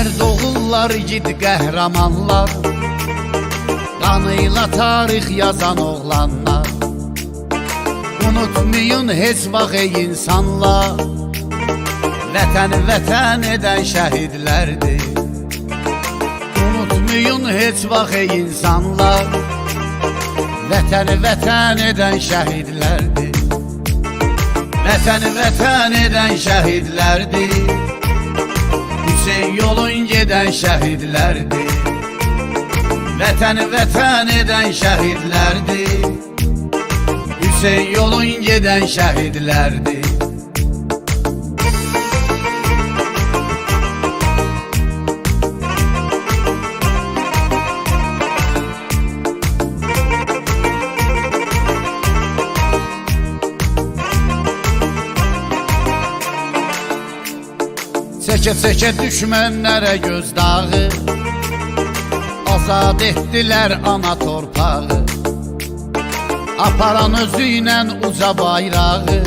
Mərd oğullar, igid qəhrəmanlar, qanıyla tarix yazan oğlanlar. Unutmayın heç vaxt ey insanlar, vətəni vətən edən şəhidlərdir. Unutmayın heç vaxt ey insanlar, vətəni vətən edən şəhidlərdir. Vətəni vətən edən şəhidlərdir. Hüseyn yolun gedən şəhidlərdir. Vətəni vətən edən şəhidlərdir. Hüseyn yolun gedən şəhidlərdir. Çəkə-çəkə düşmənlərə gözdağı, azad etdilər ana torpağı. Aparan özü ilə uca bayrağı,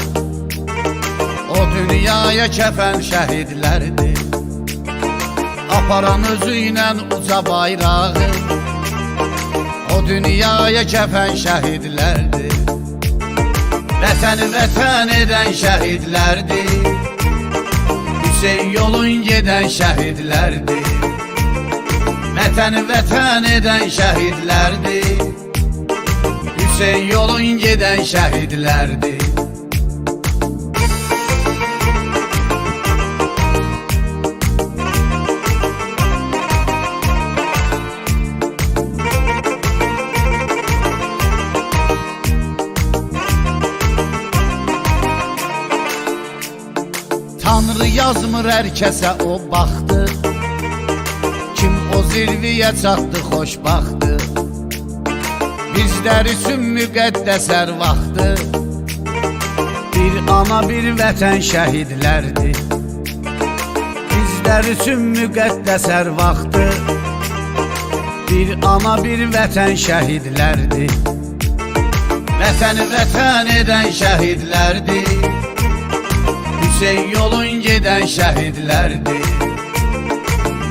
o dünyaya kəfən şəhidlərdir. Aparan özü ilə uca bayrağı, o dünyaya kəfən şəhidlərdir. Vətəni vətən edən şəhidlərdir. Hüseyn yolun gedən şəhidlərdir. Vətəni vətən edən şəhidlərdir. Hüseyn yolun gedən şəhidlərdir. Tanrı yazmır hər kəsə o baxdı, kim o zirviyə çatdı xoşbaxtı. Bizlər üçün müqəddəs hər vaxtı, bir ana bir vətən şəhidlərdir. Bizlər üçün müqəddəs hər vaxtı, bir ana bir vətən şəhidlərdir. Vətəni vətən edən şəhidlərdir. Hüseyn yolun gedən şəhidlərdir.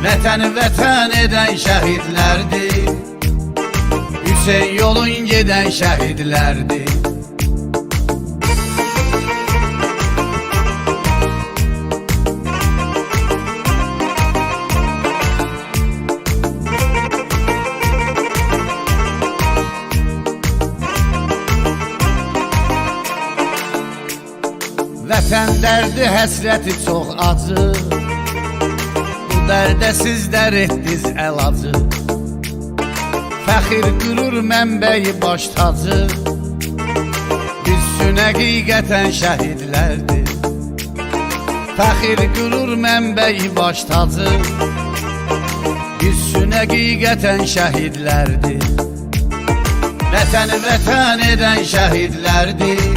Vətəni vətən edən şəhidlərdir. Hüseyn yolun gedən şəhidlərdir. Vətən dərdi, həsrəti çox acı, bu dərdə sizlər etdiz əlacı. Fəxir qürur mənbəyi baş tacı, biz üçün həqiqətən şəhidlərdir. Fəxir qürur mənbəyi baş tacı, biz üçün həqiqətən şəhidlərdir. Vətəni vətən edən şəhidlərdir.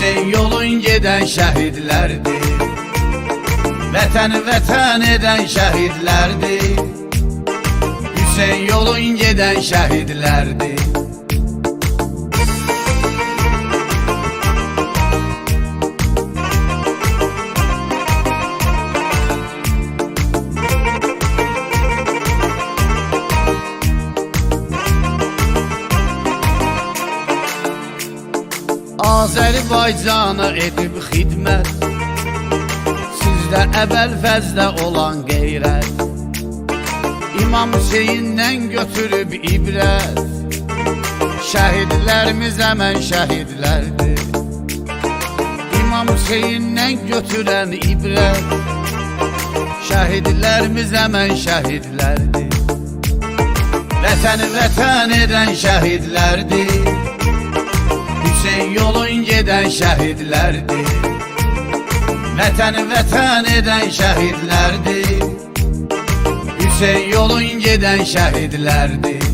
Hüseyn yolun gedən şəhidlərdir. Vətəni vətən edən şəhidlərdir. Hüseyn yolun gedən şəhidlərdir. Azərbaycana edib xidmət, sizdə əvvəl fəzdə olan qeyrət. İmam Hüseyndən götürüb ibrət, şəhidlərimiz əmən şəhidlərdir. İmam Hüseyndən götürən ibrət, şəhidlərimiz əmən şəhidlərdir. Vətəni vətən edən şəhidlərdir. Hüseyn yolun gedən şəhidlərdir. Vətəni vətən edən şəhidlərdir. Hüseyn yolun gedən şəhidlərdir.